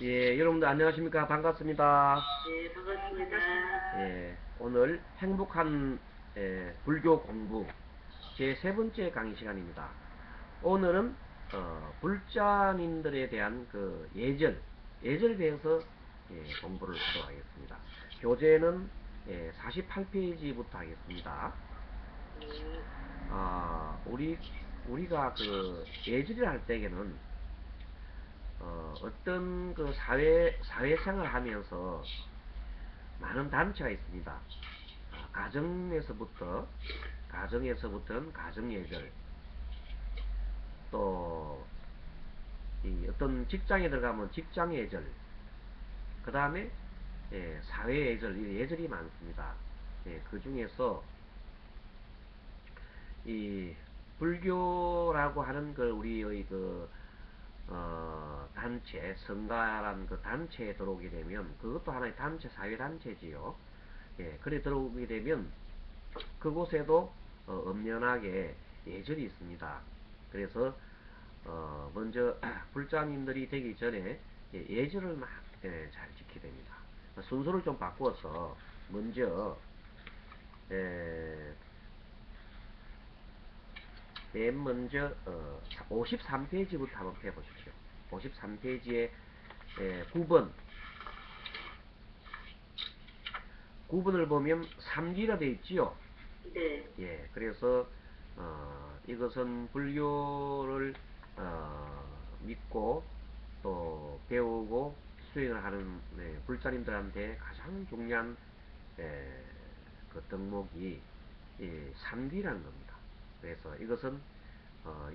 예, 여러분들 안녕하십니까? 반갑습니다. 네, 반갑습니다. 예, 오늘 행복한 불교 공부 제 세 번째 강의 시간입니다. 오늘은 불자님들에 대한 그 예절에 대해서 공부를 하도록 하겠습니다. 교재는 48페이지부터 하겠습니다. 네, 우리가 그 예절을 할 때에는 어떤 그 사회생활 하면서 많은 단체가 있습니다. 가정에서부터는 가정예절, 또 이 어떤 직장에 들어가면 직장예절, 그 다음에 사회예절, 이 예절이 많습니다. 그 중에서 이 불교라고 하는 그 우리의 그 단체, 성가란 그 단체에 들어오게 되면 그것도 하나의 단체, 사회단체지요. 그래 들어오게 되면 그곳에도 엄연하게 예절이 있습니다. 그래서 먼저 불자님들이 되기 전에 예절을 잘 지켜야 됩니다. 순서를 좀 바꾸어서 먼저 에, 맨 먼저 53페이지부터 한번 펴보십시오. 53페이지에 9번 9번을 보면 삼기가 되어 있지요. 네, 그래서 이것은 불교를 믿고 또 배우고 수행을 하는 불자님들한테 가장 중요한 에, 그 덕목이 삼기라는 겁니다. 그래서 이것은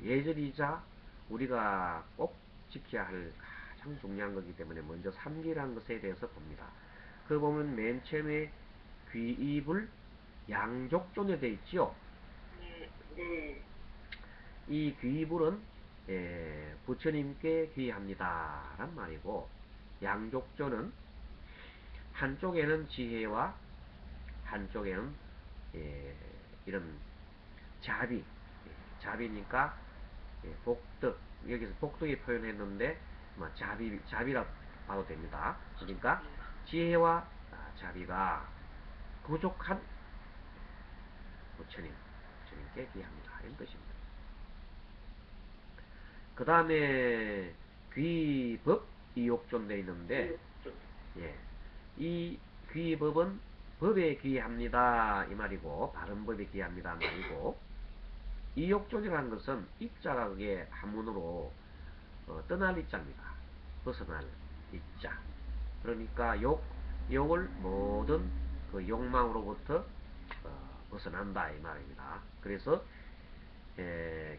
예절이자 우리가 꼭 지켜야 할 가장 중요한 거기 때문에 먼저 삼기라는 것에 대해서 봅니다. 그 보면 맨 처음에 귀입을 양족존에 되어 있지요. 네, 네, 이 귀불은 부처님께 귀합니다 란 말이고, 양족조는 한쪽에는 지혜와 한쪽에는 예, 이런 자비, 자비니까 복덕, 여기서 복덕이 표현했는데 자비라 봐도 됩니다. 그러니까 지혜와 자비가 부족한 부처님께 귀합니다 이런 뜻입니다. 그 다음에 귀법 이욕존 돼 있는데, 이육조. 예, 이 귀법은 법에 귀합니다 이 말이고, 바른 법에 귀합니다 말이고, 이욕존이라는 것은 입자가 그게 한문으로 떠날 입자입니다. 벗어날 입자. 그러니까 욕을 모든 그 욕망으로부터 벗어난다 이 말입니다. 그래서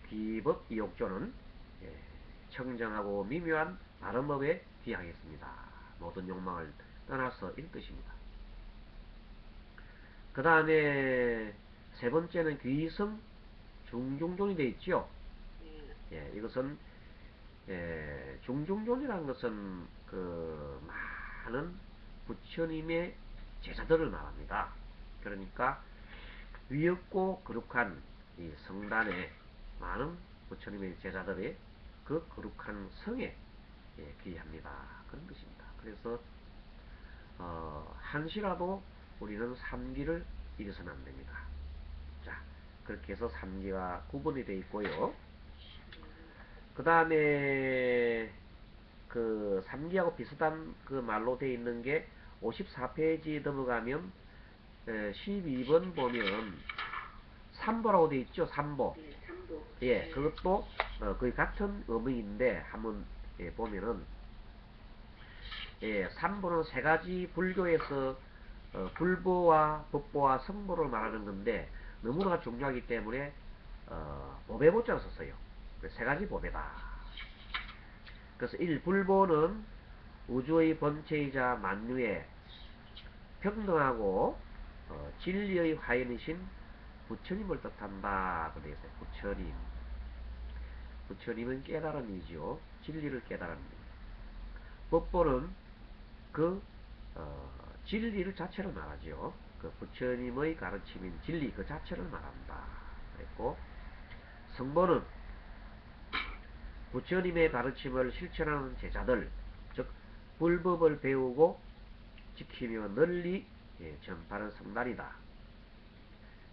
귀법 이욕조는 청정하고 미묘한 바른 법에 귀하겠습니다. 모든 욕망을 떠나서 이런 뜻입니다. 그 다음에 세 번째는 귀성 중중존이 되어 있죠. 네, 이것은 중중존이라는 것은 그 많은 부처님의 제자들을 말합니다. 그러니까 위없고 거룩한 이 성단에 많은 부처님의 제자들의 그 거룩한 성에 귀합니다. 그런 뜻입니다. 그래서 한시라도 우리는 삼기를 잃어서는 안 됩니다. 자, 그렇게 해서 삼기가 구분이 되어 있고요. 그 다음에 그 삼기하고 비슷한 그 말로 되어 있는 게 54페이지 넘어가면 12번 보면 삼보라고 되어 있죠. 삼보. 네, 삼보. 네, 그것도 거의 같은 의미인데 한번 보면은 삼보는 세 가지 불교에서 불보와 법보와 성보를 말하는 건데 너무나 중요하기 때문에 보배보자를 썼어요. 세 가지 보배다. 그래서 일불보는 우주의 본체이자 만유의 평등하고 진리의 화인이신 부처님을 뜻한다. 그래 있어요. 부처님은 깨달음이지요. 진리를 깨달은 법보는 그 진리를 자체를 말하지요. 그 부처님의 가르침인 진리 그 자체를 말한다. 그랬고, 성보는 부처님의 가르침을 실천하는 제자들, 즉 불법을 배우고 지키며 널리 전파하는 성단이다.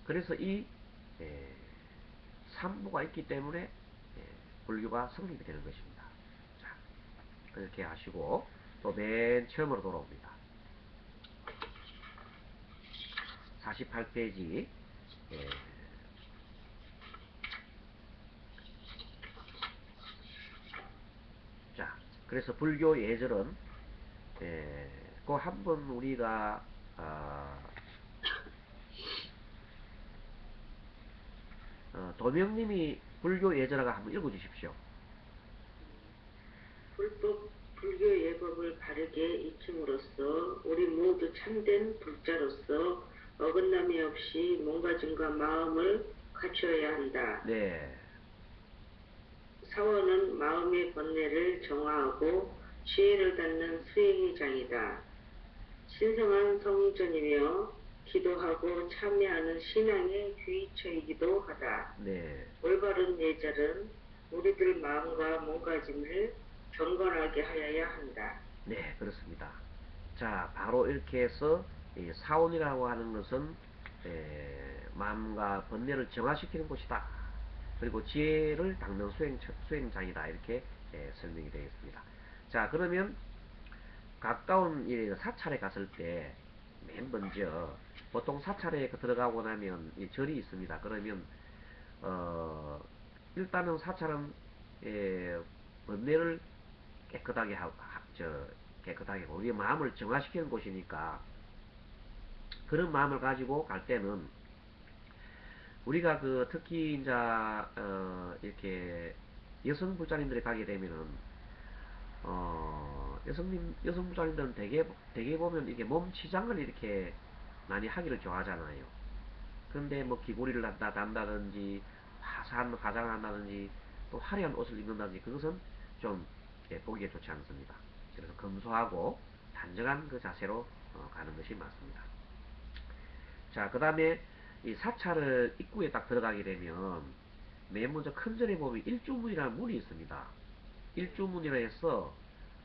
그래서 이 삼부가 있기 때문에 불교가 성립이 되는 것입니다. 자, 그렇게 하시고 또 맨 처음으로 돌아옵니다. 48페이지. 자, 그래서 불교 예절은 그 한번 우리가 도명님이 불교 예절화가 한번 읽어주십시오. 불교 예법을 바르게 익힘으로써 우리 모두 참된 불자로서 어긋남이 없이 몸가짐과 마음을 갖추어야 한다. 네. 사원은 마음의 번뇌를 정화하고 지혜를 닫는 수행의 장이다. 신성한 성전이며 기도하고 참여하는 신앙의 귀처이기도 하다. 네. 올바른 예절은 우리들 마음과 몸가짐을 경건하게 하여야 한다. 네, 그렇습니다. 자, 바로 이렇게 해서 이 사원이라고 하는 것은 마음과 번뇌를 정화시키는 곳이다. 그리고 지혜를 닦는 수행장이다. 이렇게 설명이 되어 있습니다. 자, 그러면 가까운 사찰에 갔을 때 맨 먼저 보통 사찰에 들어가고 나면 이 절이 있습니다. 그러면 일단은 사찰은 번뇌를 깨끗하게 깨끗하게 우리의 마음을 정화시키는 곳이니까 그런 마음을 가지고 갈 때는 우리가 특히 이제 이렇게 여성 불자님들이 가게 되면은 여성 불자님들은 대개 보면 이게 몸 치장을 이렇게 많이 하기를 좋아하잖아요. 그런데 뭐 귀고리를 단다든지 화장을 한다든지 또 화려한 옷을 입는다든지 그것은 좀 보기에 좋지 않습니다. 그래서 검소하고 단정한 그 자세로 가는 것이 맞습니다. 자, 그 다음에 이 사찰을 입구에 딱 들어가게 되면 맨 먼저 큰 절에 보면 일주문이라는 문이 있습니다. 일주문이라 해서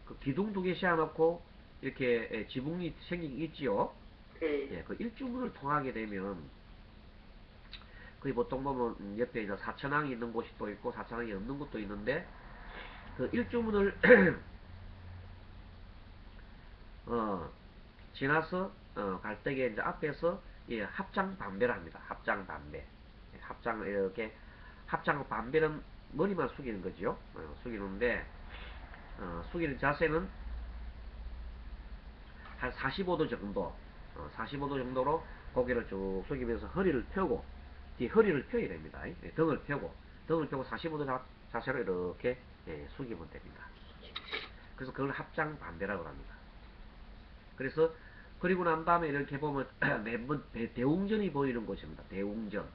그 기둥 두 개 씌워놓고 이렇게 지붕이 생긴 게 있지요. 예, 그 일주문을 통하게 되면 거의 보통 보면 옆에 이제 사천왕이 있는 곳이 또 있고 사천왕이 없는 곳도 있는데 그 일주문을 지나서 갈 때에 이제 앞에서 합장 반배를 합니다. 합장 반배. 합장 이렇게 합장 반배는 머리만 숙이는 거죠. 숙이는데 숙이는 자세는 한 45도 정도, 45도 정도로 고개를 쭉 숙이면서 허리를 펴고 뒤 허리를 펴야 됩니다. 등을 펴고 45도 자세로 이렇게 숙이면 됩니다. 그래서 그걸 합장 반배라고 합니다. 그래서 그리고 난 다음에 이렇게 보면 매번 대웅전이 보이는 곳입니다. 대웅전.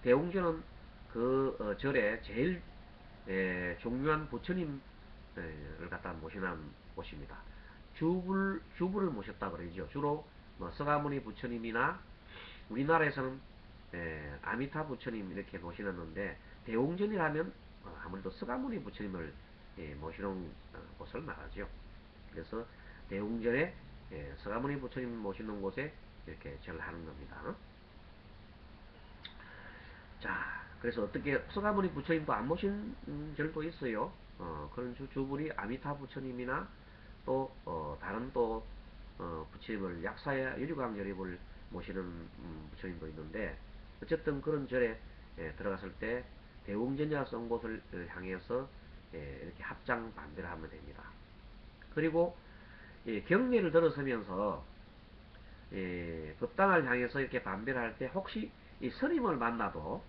대웅전은 그 절에 제일 중요한 부처님을 갖다 모시는 곳입니다. 주부를 모셨다 그러죠. 주로 뭐 서가모니 부처님이나 우리나라에서는 아미타 부처님 이렇게 모시는데 대웅전이라면 아무래도 서가모니 부처님을 모시는 곳을 말하죠. 그래서 대웅전에 서가모니 부처님 모시는 곳에 이렇게 절을 하는 겁니다. 자, 그래서 어떻게 서가모니 부처님도 안 모신 절도 있어요. 그런 주분이 아미타 부처님이나 또 다른 또 부처님을 약사의 유리광절입을 모시는 부처님도 있는데 어쨌든 그런 절에 들어갔을 때 대웅전이라 쓴 곳을 향해서 이렇게 합장 반대를 하면 됩니다. 그리고 경례를 들어서면서 법당을 향해서 이렇게 반배를 할 때 혹시 이 스님을 만나도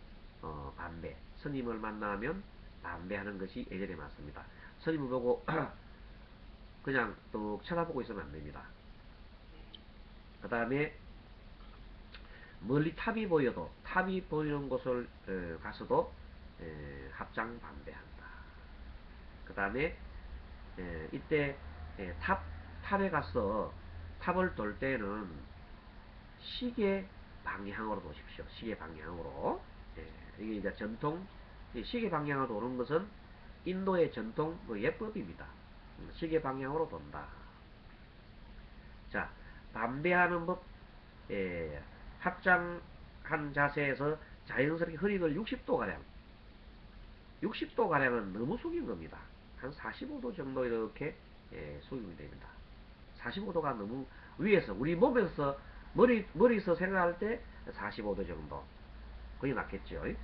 반배, 스님을 만나면 반배하는 것이 예절에 맞습니다. 스님을 보고 그냥 뚝 쳐다보고 있으면 안 됩니다. 그 다음에 멀리 탑이 보이는 곳을 가서도 합장 반배한다. 그 다음에 이때 탑에 가서 탑을 돌 때는 시계 방향으로 도십시오. 시계 방향으로. 이게 이제 전통 시계 방향으로 도는 것은 인도의 전통 예법입니다. 시계 방향으로 돈다. 자, 반배하는 법, 예, 합장한 자세에서 자연스럽게 허리를 60도가량, 60도가량은 너무 숙인 겁니다. 한 45도 정도 이렇게 숙이면 됩니다. 45도가 너무 위에서, 우리 몸에서, 머리에서 생각할 때 45도 정도. 거의 낫겠죠. 예,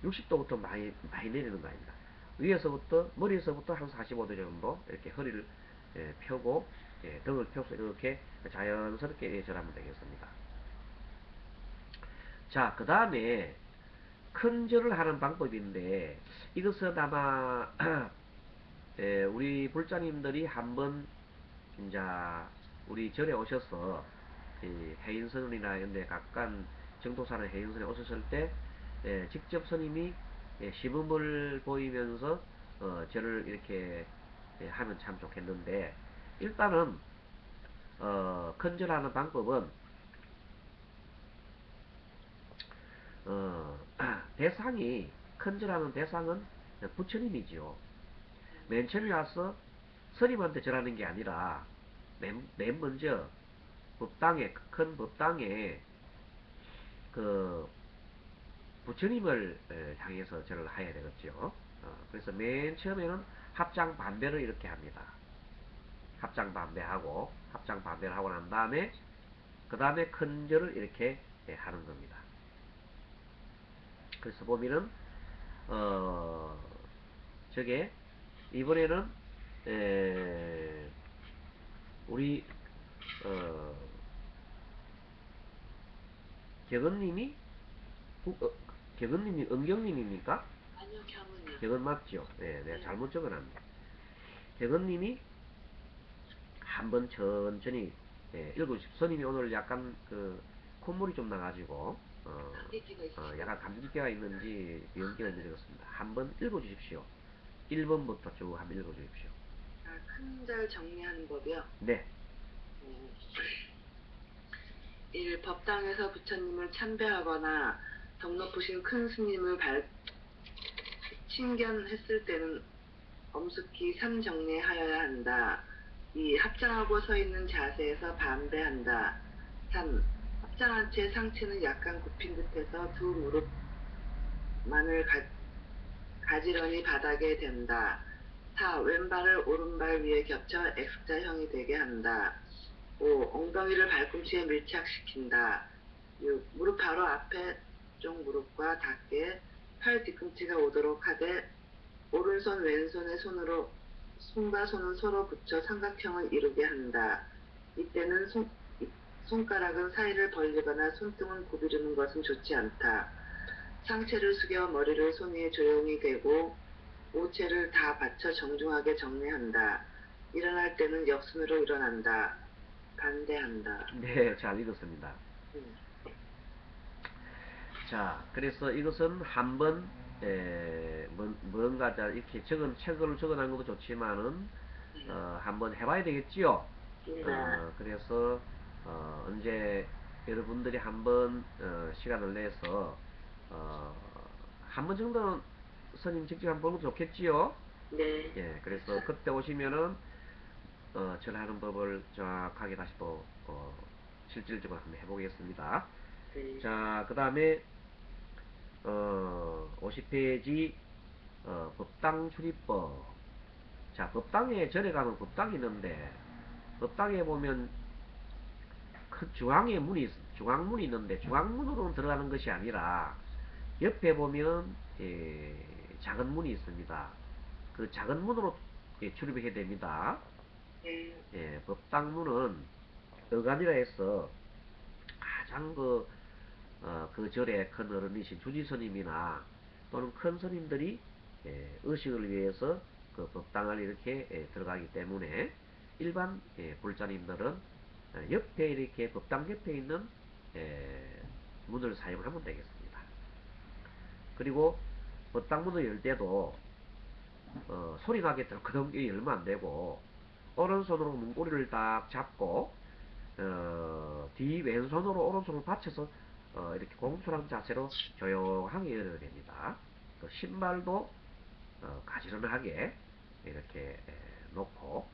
60도부터 많이 내리는 거 아닙니다. 위에서부터, 머리에서부터 한 45도 정도 이렇게 허리를 펴고, 등을 펴서 이렇게 자연스럽게 절하면 되겠습니다. 자, 그 다음에 큰 절을 하는 방법인데, 이것은 아마 우리 불자님들이 한번 이제 우리 절에 오셔서 해인선이나 이런데 각간 정토사는 해인선에 오셨을 때 직접 스님이 시범을 보이면서 절을 이렇게 하면 참 좋겠는데, 일단은 큰절하는 방법은 대상이, 큰절하는 대상은 부처님이지요. 맨 처음에 와서 스님한테 절하는 게 아니라 맨 먼저 법당에, 큰 법당에 그 부처님을 향해서 절을 해야 되겠죠. 그래서 맨 처음에는 합장 반배를 이렇게 합니다. 합장 반배하고, 합장 반배를 하고 난 다음에 그 다음에 큰 절을 이렇게 하는 겁니다. 그래서 보면은 저게 이번에는 우리 어, 격언님이 격언님이 은경님입니까? 아니요, 경은이. 격언 맞죠? 네, 내가 네. 잘못 적어놨네. 격언님이 한번 천천히 읽어주십시오. 스님이 오늘 약간 그 콧물이 좀 나가지고 감기기가 있어요. 약간 감기가 있는지 연기가 있는지 그렇습니다. 한번 읽어주십시오. 1번부터 쭉 한번 읽어주십시오. 큰 절 정리하는 법이요. 네. 1. 법당에서 부처님을 참배하거나 덕 높으신 큰 스님을 친견했을 때는 엄숙히 삼정리하여야 한다. 2. 합장하고 서 있는 자세에서 반배한다. 3. 합장한 채 상체는 약간 굽힌 듯해서 두 무릎만을 가지런히 바닥에 댄다. 4. 왼발을 오른발 위에 겹쳐 X자형이 되게 한다. 5. 엉덩이를 발꿈치에 밀착시킨다. 6. 무릎 바로 앞에 쪽 무릎과 닿게 팔 뒤꿈치가 오도록 하되 오른손 왼손의 손과 손은 서로 붙여 삼각형을 이루게 한다. 이때는 손가락은 사이를 벌리거나 손등은 굽이르는 것은 좋지 않다. 상체를 숙여 머리를 손 위에 조용히 대고 오체를 다 받쳐 정중하게 정리한다. 일어날 때는 역순으로 일어난다. 반대한다. 네, 잘 읽었습니다. 자, 그래서 이것은 한번 뭔가 이렇게 책을 적어놓은 것도 좋지만은 한번 해봐야 되겠지요. 그래서 언제 여러분들이 한번 시간을 내서 한 번 정도는 스님 직접 한번 보는 것도 좋겠지요. 네. 예, 그래서 그때 오시면은 절하는 법을 정확하게 다시 또 실질적으로 한번 해보겠습니다. 네. 자, 그 다음에 50페이지 법당 출입법. 자, 법당에 절에 가면 법당이 있는데 법당에 보면 큰 중앙문이 있는데 중앙문으로 들어가는 것이 아니라 옆에 보면 작은 문이 있습니다. 그 작은 문으로 출입해야 됩니다. 법당문은 어간이라 해서 가장 그 절에 큰 어른이신 주지스님이나 또는 큰 스님들이 의식을 위해서 그 법당을 이렇게 들어가기 때문에 일반 불자님들은 옆에 이렇게 법당 옆에 있는 문을 사용하면 되겠습니다. 그리고 법당문을 열 때도 소리 나게 덜커덩 열면 안 되고 오른손으로 문고리를 딱 잡고 뒤 왼손으로 오른손을 받쳐서 이렇게 공손한 자세로 조용하게 열어야 됩니다. 또 신발도 가지런하게 이렇게 놓고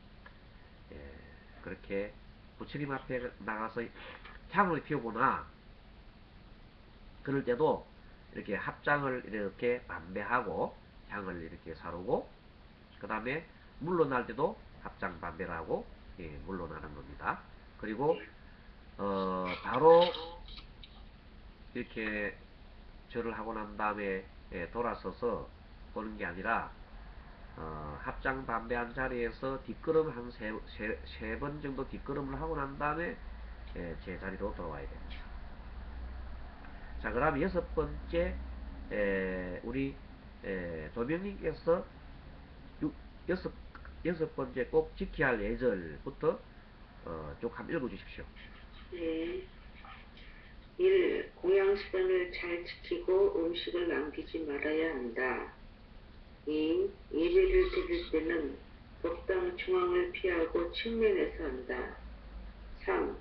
그렇게 부처님 앞에 나가서 향을 피우거나 그럴 때도 이렇게 합장을 이렇게 반배하고 향을 이렇게 사르고 그 다음에 물러날 때도 합장 반배를 하고 물러나는 겁니다. 그리고 바로 이렇게 절을 하고 난 다음에 돌아서서 보는 게 아니라 합장 반배한 자리에서 뒷걸음을 한 세 번 정도 뒷걸음을 하고 난 다음에 제자리로 돌아와야 됩니다. 자, 그 다음에 여섯 번째, 우리 조명님께서 여섯, 여섯 번째 꼭 지켜야 할 예절부터 쭉 한번 읽어주십시오. 네. 1. 공양 시간을 잘 지키고 음식을 남기지 말아야 한다. 2. 예배를 드릴 때는 법당 중앙을 피하고 측면에서 한다. 3.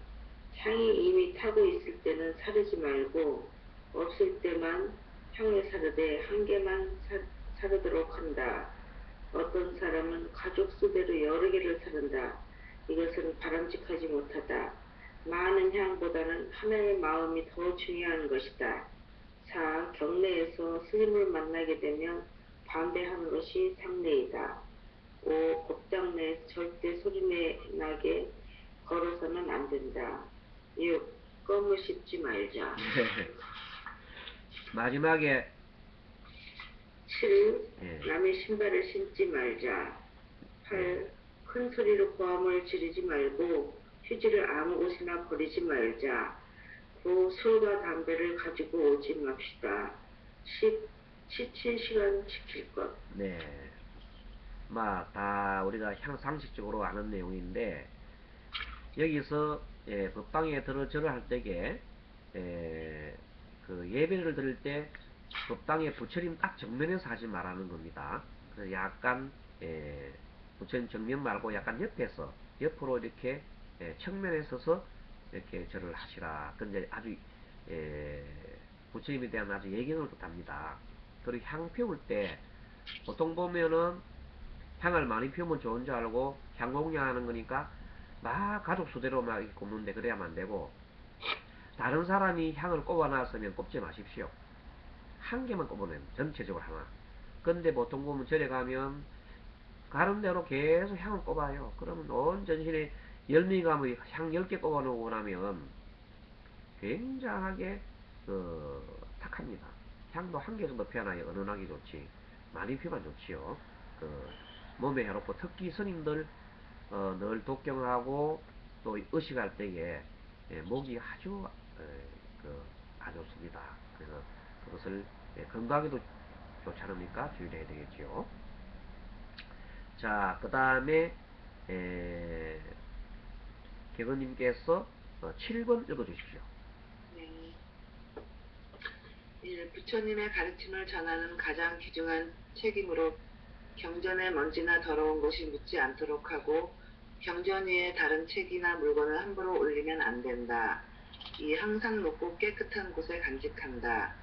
향이 이미 타고 있을 때는 사르지 말고 없을 때만 향을 사르되 한 개만 사르도록 한다. 어떤 사람은 가족 수대로 여러 개를 사른다. 이것은 바람직하지 못하다. 많은 향보다는 하나의 마음이 더 중요한 것이다. 4. 경내에서 스님을 만나게 되면 반대하는 것이 상례이다. 5. 법당 내에서 절대 소리내 나게 걸어서는 안 된다. 6. 껌을 씹지 말자. 마지막에 7. 예, 남의 신발을 신지 말자. 8. 큰 소리로 고함을 지르지 말고 휴지를 아무 곳이나 버리지 말자. 9. 술과 담배를 가지고 오지 맙시다. 10. 지친 시간 지킬 것. 네, 다 우리가 상식적으로 아는 내용인데 여기서 법당에 절을 할 때에 그 예배를 드릴 때 법당에 부처님 딱 정면에서 하지 말라는 겁니다. 그래서 약간 부처님 정면 말고 약간 옆으로 이렇게 측면에 서서 이렇게 절을 하시라. 근데 아주 부처님에 대한 아주 예견을 뜻합니다. 그리고 향 피울 때 보통 보면은 향을 많이 피우면 좋은 줄 알고 향 공양하는 거니까 막 가족 수대로 막 꼽는데 그래야만 안 되고 다른 사람이 향을 꼽아놨으면 꼽지 마십시오. 한 개만 꼽으면 전체적으로 하나. 근데 보통 보면 절에 가면 가는 대로 계속 향을 꼽아요. 그러면 온 전신에 10명이 가면 향 10개 꼽아놓고 나면 굉장하게 탁합니다. 향도 한 개 정도 피워놔야 은은하게 좋지. 많이 피우면 좋지요. 그 몸에 해롭고 특히 스님들 늘 독경을 하고 또 의식할 때에 목이 아주 안 좋습니다. 그래서 그것을 건강에도 좋지 않습니까? 주의를 해야 되겠지요. 자, 그 다음에 개건님께서 7번 읽어주십시오. 네. 1. 부처님의 가르침을 전하는 가장 귀중한 책임으로 경전에 먼지나 더러운 것이 묻지 않도록 하고 경전 위에 다른 책이나 물건을 함부로 올리면 안 된다. 2. 항상 높고 깨끗한 곳에 간직한다.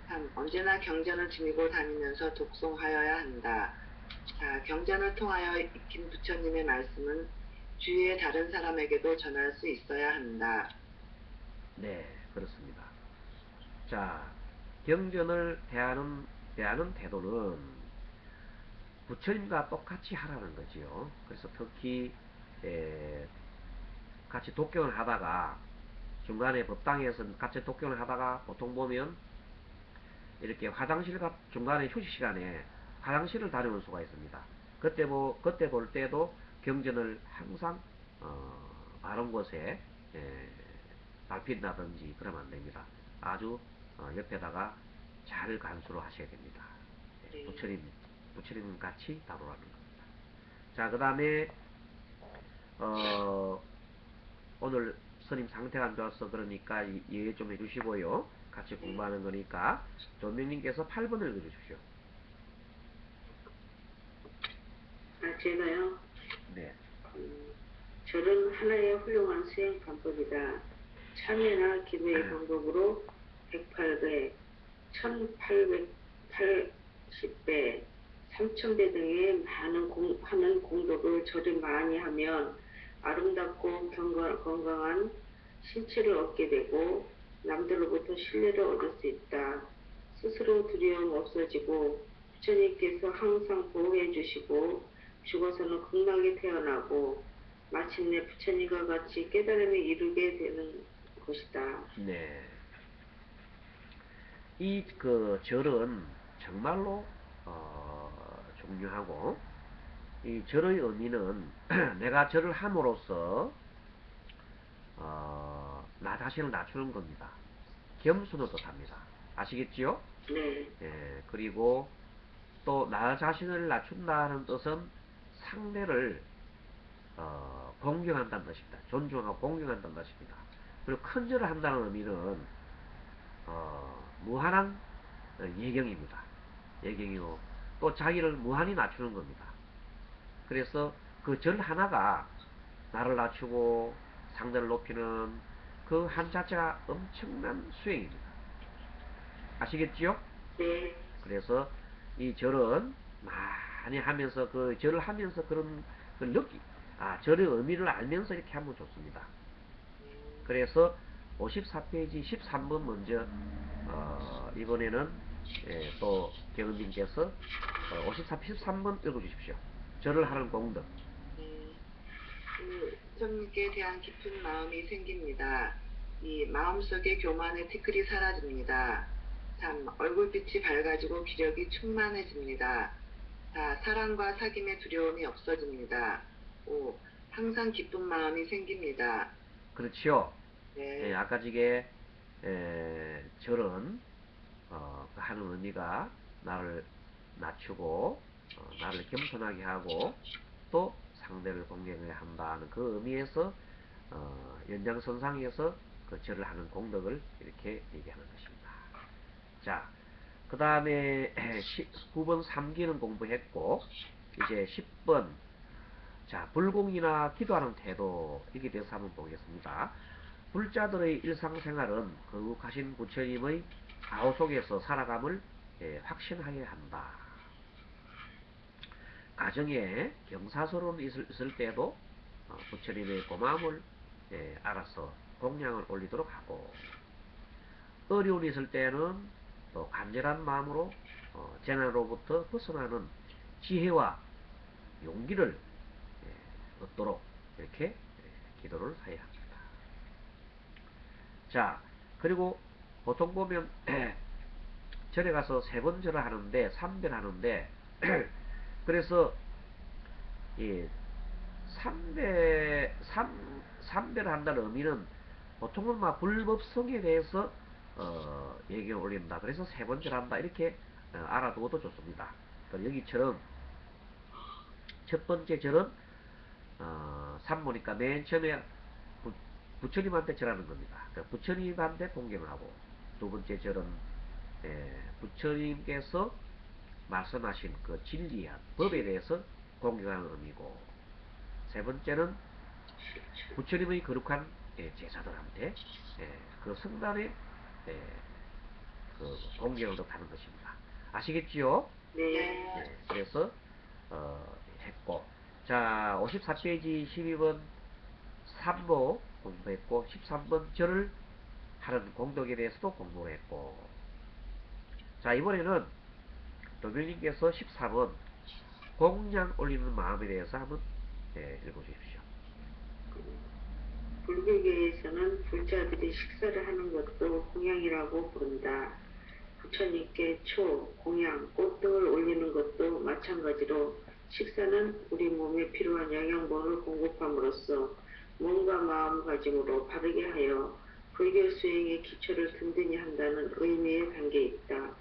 3. 언제나 경전을 지니고 다니면서 독송하여야 한다. 4. 경전을 통하여 익힌 부처님의 말씀은 주위의 다른 사람에게도 전할 수 있어야 한다. 네, 그렇습니다. 자, 경전을 대하는 태도는 부처님과 똑같이 하라는 거지요. 그래서 특히 같이 독경을 하다가 중간에 법당에서 같이 독경을 하다가 보통 보면 이렇게 화장실 중간에 휴식 시간에 화장실을 다녀올 수가 있습니다. 그때 볼 때도 경전을 항상 바른 곳에 밟힌다든지 그러면 안 됩니다. 아주 옆에다가 잘 간수를 하셔야 됩니다. 부처님 같이 다루라는 겁니다. 자, 그 다음에 오늘 스님 상태가 안 좋아서 그러니까 이해 좀 해주시고요. 같이 공부하는 거니까 조명님께서 8번을 읽어주십시오. 제가요. 네. 절은 하나의 훌륭한 수행 방법이다. 참여나 기도의 방법으로 108배, 1880배, 3000배 등의 많은 하는 공덕을 절이 많이 하면 아름답고 건강한 신체를 얻게 되고 남들로부터 신뢰를 얻을 수 있다. 스스로 두려움 없어지고 부처님께서 항상 보호해 주시고 죽어서는 극락에 태어나고 마침내 부처님과 같이 깨달음을 이루게 되는 것이다. 네. 이 그 절은 정말로 중요하고, 이 절의 의미는 내가 절을 함으로써 나 자신을 낮추는 겁니다. 겸손을 뜻합니다. 아시겠지요? 네, 예, 그리고 또 나 자신을 낮춘다는 뜻은 상대를 공경한다는 뜻입니다. 존중하고 공경한다는 뜻입니다. 그리고 큰 절을 한다는 의미는 무한한 예경입니다. 예경이고 또 자기를 무한히 낮추는 겁니다. 그래서 그 절 하나가 나를 낮추고 상대를 높이는 그 한 자체가 엄청난 수행입니다. 아시겠지요? 네, 그래서 이 절은 많이 하면서 그 절을 하면서 그런 걸 절의 의미를 알면서 이렇게 하면 좋습니다. 그래서 54페이지 13번 먼저 이번에는 또 경은님께서 54페이지 13번 읽어주십시오. 절을 하는 공덕. 부처님께 대한 깊은 마음이 생깁니다. 이 마음속의 교만의 티끌이 사라집니다. 3. 얼굴빛이 밝아지고 기력이 충만해집니다. 4. 사랑과 사귐의 두려움이 없어집니다. 5. 항상 기쁜 마음이 생깁니다. 그렇지요. 네. 아까 지게 절은 하는 의미가 나를 낮추고 나를 겸손하게 하고 또 상대를 공경해야 한다는 그 의미에서 연장선상에서 그 절을 하는 공덕을 이렇게 얘기하는 것입니다. 자, 그 다음에 9번 3기는 공부했고 이제 10번 자, 불공이나 기도하는 태도 이게 대해서 한번 보겠습니다. 불자들의 일상생활은 거룩하신 부처님의 가호 속에서 살아감을 확신하여야 한다. 가정에 경사스러운 있을 때도 부처님의 고마움을 알아서 공양을 올리도록 하고, 어려운 있을 때는 또 간절한 마음으로 재난으로부터 벗어나는 지혜와 용기를 얻도록 이렇게 기도를 해야 합니다. 자, 그리고 보통 보면 절에 가서 세 번 절을 하는데 3배를 하는데 그래서 이 3배를 한다는 의미는 보통은 막 불법성에 대해서 얘기를 올린다. 그래서 세 번 절한다. 이렇게 알아두어도 좋습니다. 여기처럼 첫 번째 절은 산모니까 맨 처음에 부처님한테 절하는 겁니다. 그러니까 부처님한테 공경을 하고, 두 번째 절은 부처님께서 말씀하신 그 진리한 법에 대해서 공경하는 의미고, 세 번째는 부처님의 거룩한 제자들한테 그 성단의 그 공경을 하는 것입니다. 아시겠지요? 네. 그래서 했고, 자 54페이지 12번 3보 공부했고 13번 절을 하는 공덕에 대해서도 공부를 했고, 자 이번에는 도묘님께서 14번 공양 올리는 마음에 대해서 한번 읽어주십시오. 불교계에서는 불자들이 식사를 하는 것도 공양이라고 부른다. 부처님께 초, 공양, 꽃 등을 올리는 것도 마찬가지로 식사는 우리 몸에 필요한 영양분을 공급함으로써 몸과 마음가짐으로 바르게 하여 불교 수행의 기초를 든든히 한다는 의미에 담겨 있다.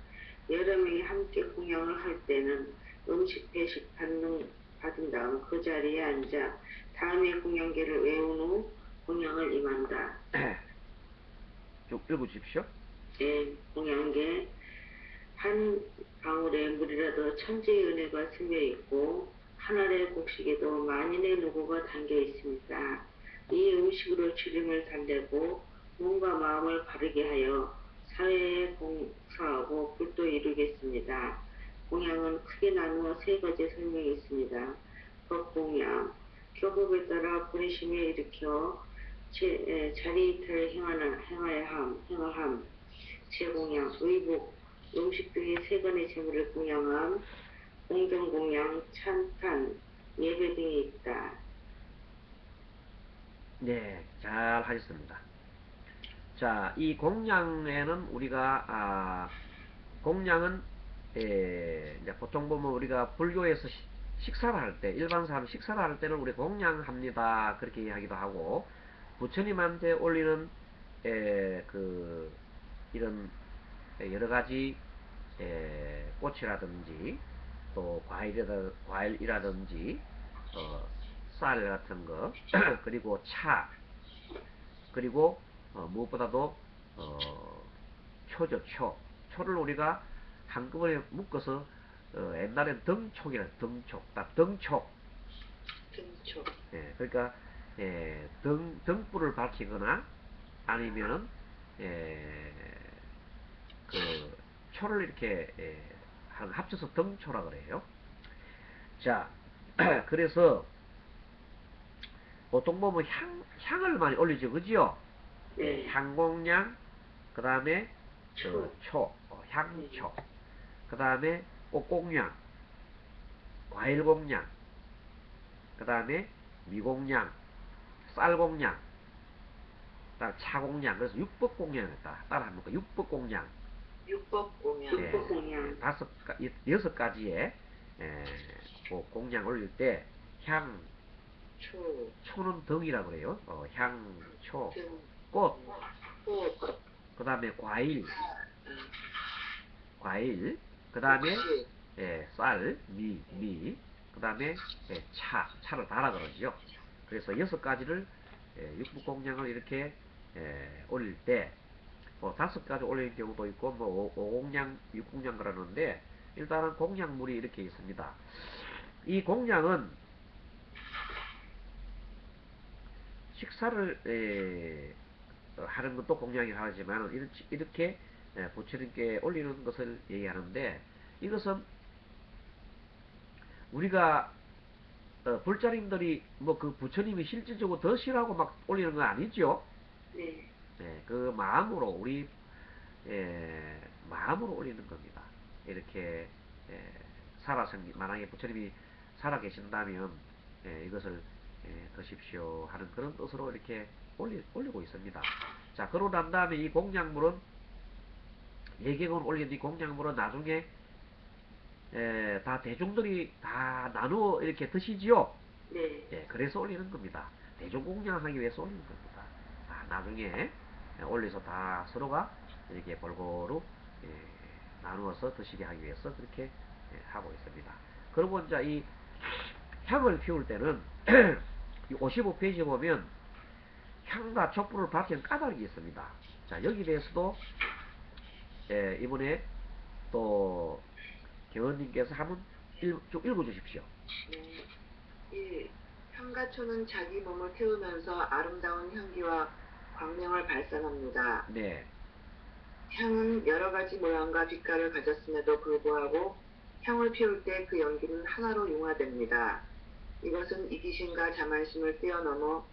여러 명이 함께 공양을 할 때는 음식 배식 받은 다음 그 자리에 앉아 다음의 공양계를 외운 후 공양을 임한다. 좀 읽어주십시오. 공양계 한 방울의 물이라도 천지의 은혜가 스며 있고 한 알의 곡식에도 만인의 노고가 담겨 있습니다. 이 음식으로 주림을 달래고 몸과 마음을 바르게 하여 사회에 봉사하고 불도 이루겠습니다. 공양은 크게 나누어 세 가지 설명이 있습니다. 법공양, 교법에 따라 불의심에 일으켜 자리이탈을 행하함, 제공양, 의복, 음식 등의 세간의 재물을 공양함, 공경공양, 찬탄, 예배 등이 있다. 네, 잘 하셨습니다. 자, 이 공양에는 우리가 공양은 이제 보통 보면 우리가 불교에서 식사를 할 때, 일반 사람 식사를 할 때는 우리 공양합니다 그렇게 이야기도 하고, 부처님한테 올리는 이런 여러 가지 꽃이라든지 또 과일이라든지 쌀 같은 거 그리고 차, 그리고 무엇보다도 초죠. 초를 우리가 한꺼번에 묶어서 옛날엔 등촉이라 등촉, 딱 등촉. 등초. 그러니까 등불을 밝히거나 아니면은 그 초를 이렇게 합쳐서 등초라 그래요. 자, 그래서 보통 보면 향을 많이 올리죠, 그죠? 네. 향공양, 그 다음에 초, 향초, 그 다음에 꽃공양, 과일공양, 그 다음에 미공양, 쌀공양, 그다음 차공양, 그래서 육법공양이다. 따라 한번 볼까? 육법공양. 육법공양. 육법공양. 여섯 가지의 공양 올릴 때 초는 덕이라고 그래요. 향초, 등, 꽃, 꽃, 그 다음에 과일, 그 다음에 혹시, 쌀, 그 다음에 차를 달아 그러죠. 그래서 여섯 가지를 육부공양을 이렇게 올릴 때 다섯 가지 올리는 경우도 있고 뭐 오공양, 육공양 그러는데 일단은 공양물이 이렇게 있습니다. 이 공양은 식사를 하는 것도 공양이 하지만 이렇게 부처님께 올리는 것을 얘기하는데, 이것은 우리가 불자님들이 뭐 그 부처님이 실질적으로 드시라고 막 올리는 건 아니죠. 네. 그 마음으로 우리 마음으로 올리는 겁니다. 이렇게 만약에 부처님이 살아 계신다면 이것을 드십시오 하는 그런 뜻으로 이렇게 올리고 있습니다. 자, 그러고 난 다음에 이 공양물은 예경을 올린 이 공양물은 나중에 다 대중들이 다 나누어 이렇게 드시지요. 네. 그래서 올리는 겁니다. 대중공양하기 위해서 올리는 겁니다. 나중에 올려서 다 서로가 이렇게 골고루 나누어서 드시게 하기 위해서 그렇게 하고 있습니다. 그리고 이제 이 향을 피울 때는 55페이지 보면 향과 촛불을 밝히는 까닭이 있습니다. 자, 여기 대해서도 이번에 또 교원님께서 한번 좀 읽어주십시오. 이 향가초는 자기 몸을 태우면서 아름다운 향기와 광명을 발산합니다. 네, 향은 여러 가지 모양과 빛깔을 가졌음에도 불구하고 향을 피울 때 그 연기는 하나로 융화됩니다. 이것은 이기심과 자만심을 뛰어넘어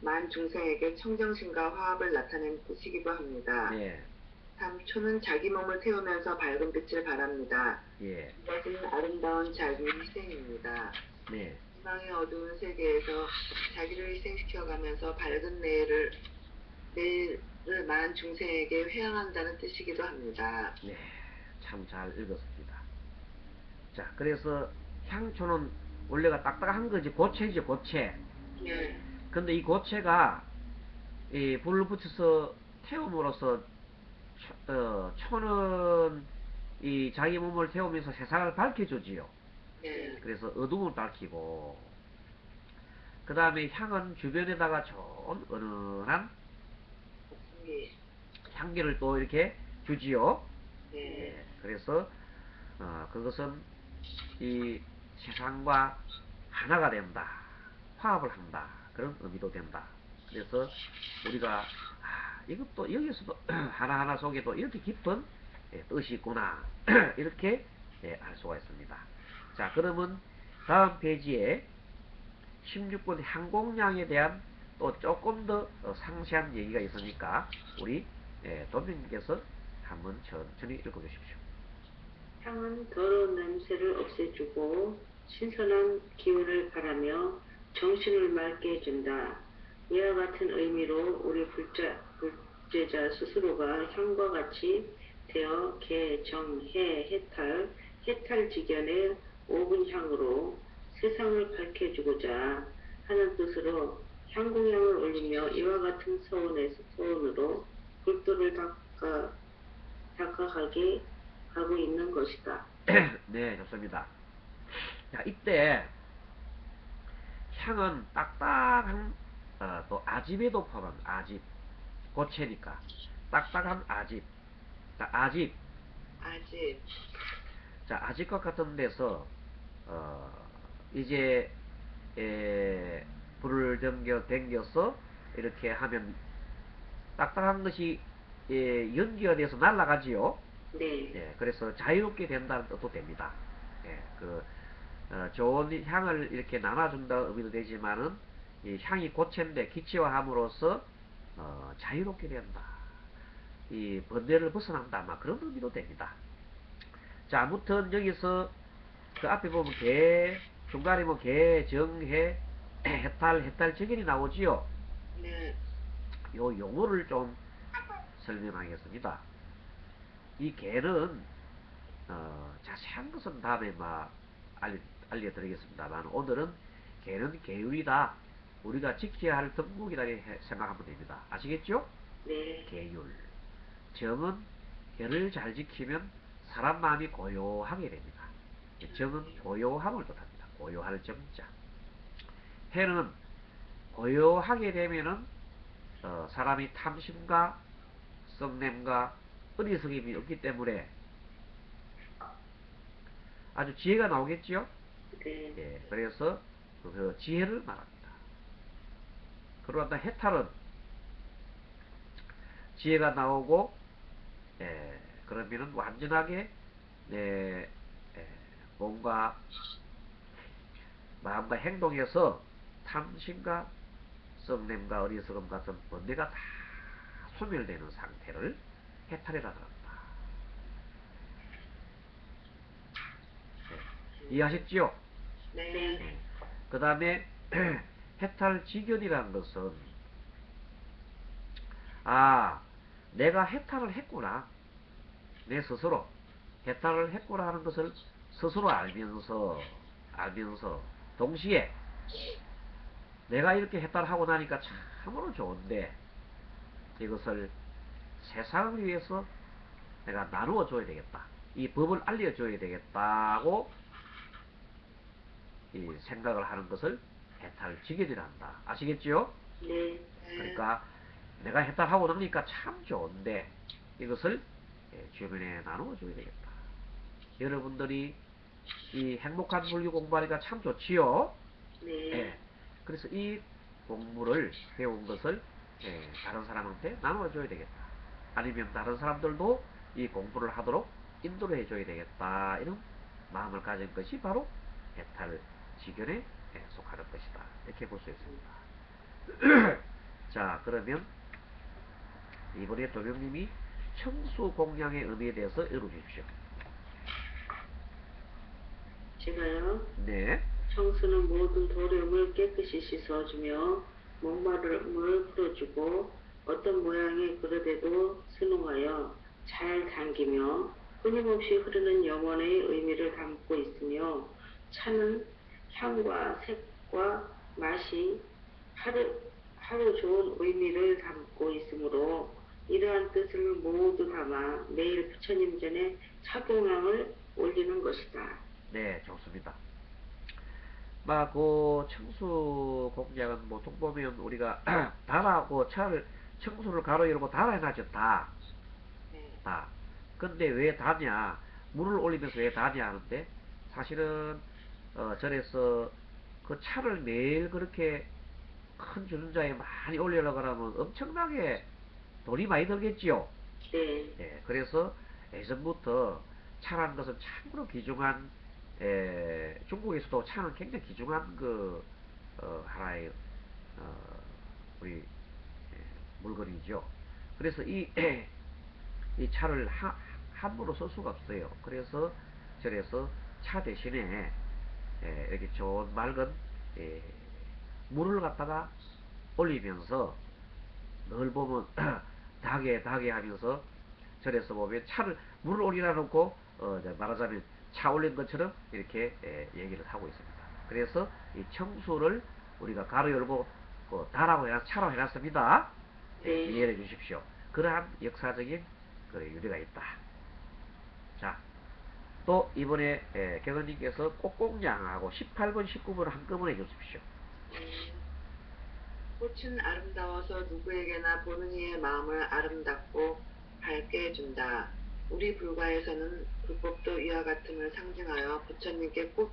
만 중생에게 청정심과 화합을 나타낸 뜻이기도 합니다. 네, 3초는 자기 몸을 태우면서 밝은 빛을 발합니다. 예, 이것은 아름다운 자기 희생입니다. 네, 희망의 어두운 세계에서 자기를 희생시켜가면서 밝은 내일을 만 중생에게 회양한다는 뜻이기도 합니다. 네, 참 잘 읽었습니다. 자, 그래서 향초는 원래가 딱딱한 거지, 고체지, 고체. 네. 근데 이 고체가 불을 붙여서 태움으로써 초는 이 자기 몸을 태우면서 세상을 밝혀주지요. 네. 그래서 어둠을 밝히고, 그 다음에 향은 주변에다가 좋은 은은한 네. 향기를 또 이렇게 주지요. 네. 그래서 그것은 이 세상과 하나가 된다, 화합을 한다, 그런 의미도 된다. 그래서 우리가 이것도 여기서도 하나하나 속에도 이렇게 깊은 뜻이 있구나 이렇게 알 수가 있습니다. 자, 그러면 다음 페이지에 16번 향공량에 대한 또 조금 더 상세한 얘기가 있으니까 우리 도민님께서 한번 천천히 읽어주십시오. 향은 더러운 냄새를 없애주고 신선한 기운을 바라며 정신을 맑게 해준다. 이와 같은 의미로 우리 불제자 스스로가 향과 같이 되어 개, 정, 해, 해탈지견의 5분 향으로 세상을 밝혀주고자 하는 뜻으로 향공향을 올리며 이와 같은 소원으로 불도를 닦아가게 하고 있는 것이다. 네, 좋습니다. 자, 이때 향은 딱딱한 또 아집에도 포함합니다. 아집, 고체니까 딱딱한 아집. 자, 아집. 아직 자, 아집과 같은 데서 이제 불을 당겨서 이렇게 하면 딱딱한 것이 연기가 돼서 날아가지요. 네, 예, 그래서 자유롭게 된다는 뜻도 됩니다. 예, 좋은 향을 이렇게 나눠준다는 의미도 되지만은 이 향이 고체인데 기체화함으로써 자유롭게 된다. 이 번뇌를 벗어난다. 막 그런 의미도 됩니다. 자, 아무튼 여기서 그 앞에 보면 중간에 뭐 정해, 해탈적인이 나오지요. 네, 요 용어를 좀 설명하겠습니다. 이 개는 자세한 것은 다음에 알려드리겠습니다만 오늘은 개는 계율이다. 우리가 지켜야 할 덕목이다 생각하면 됩니다. 아시겠죠? 네, 계율. 정은 개를 잘 지키면 사람 마음이 고요하게 됩니다. 정은 고요함을 뜻합니다. 고요할 정자. 해는 고요하게 되면은 사람이 탐심과 썩냄과 어리석임이 없기 때문에 아주 지혜가 나오겠지요? 네, 예, 그래서 그 지혜를 말합니다. 그러다 해탈은 지혜가 나오고, 그러면은 완전하게 몸과 마음과 행동에서 탐심과 썩냄과 어리석음 같은 번뇌가 다 소멸되는 상태를 해탈이라고 합니다. 이해하셨지요? 네, 그 다음에 해탈지견이라는 것은 내가 해탈을 했구나. 내 스스로 해탈을 했구나 하는 것을 스스로 알면서 동시에 내가 이렇게 해탈하고 나니까 참으로 좋은데 이것을 세상을 위해서 내가 나누어 줘야 되겠다. 이 법을 알려줘야 되겠다고 이 생각을 하는 것을 해탈지견이라 한다. 아시겠지요? 네, 그러니까 내가 해탈하고 나니까 참 좋은데 이것을 주변에 나누어 줘야 되겠다. 여러분들이 이 행복한 불교 공부하니까 참 좋지요? 네, 그래서 이 공부를 배운 것을 다른 사람한테 나누어 줘야 되겠다. 아니면 다른 사람들도 이 공부를 하도록 인도를 해줘야 되겠다. 이런 마음을 가진 것이 바로 해탈지견에 속하는 것이다. 이렇게 볼 수 있습니다. 자, 그러면 이번에 도명님이 청수공양의 의미에 대해서 읽어주십시오. 제가요. 네. 청수는 모든 도름을 깨끗이 씻어주며 목마름을 풀어주고 어떤 모양의 그릇에도 순응하여 잘 담기며 끊임없이 흐르는 영혼의 의미를 담고 있으며 차는 향과 색과 맛이 하루 좋은 의미를 담고 있으므로 이러한 뜻을 모두 담아 매일 부처님 전에 차공양을 올리는 것이다. 네, 좋습니다. 그 청수공양은 보통 보면 우리가 달하고 청수를 가로 열고 달아 해놨죠. 다. 근데 왜 다냐? 물을 올리면서 왜 다냐 하는데 사실은 절에서 그 차를 매일 그렇게 큰 주전자에 많이 올리려고 하면 엄청나게 돈이 많이 들겠지요. 네. 그래서 예전부터 차라는 것은 참으로 귀중한 중국에서도 차는 굉장히 귀중한 그 하나의 우리 물건이죠. 그래서 이 차를 함부로 쓸 수가 없어요. 그래서 절에서 차 대신에 이렇게 좋은 맑은 물을 갖다가 올리면서 늘 보면 다게 하면서 절에서 보면 물을 올리라 놓고 말하자면 차 올린 것처럼 이렇게 얘기를 하고 있습니다. 그래서 이 청수를 우리가 가로 열고 다라고 차로 해놨습니다. 네. 이해해 주십시오. 그러한 역사적인 유래가 있다. 자, 또 이번에 객원님께서 꽃공장하고 18번, 19번 한꺼번에 해주십시오. 꽃은 아름다워서 누구에게나 보는 이의 마음을 아름답고 밝게 해준다. 우리 불가에서는 불법도 이와 같음을 상징하여 부처님께 꽃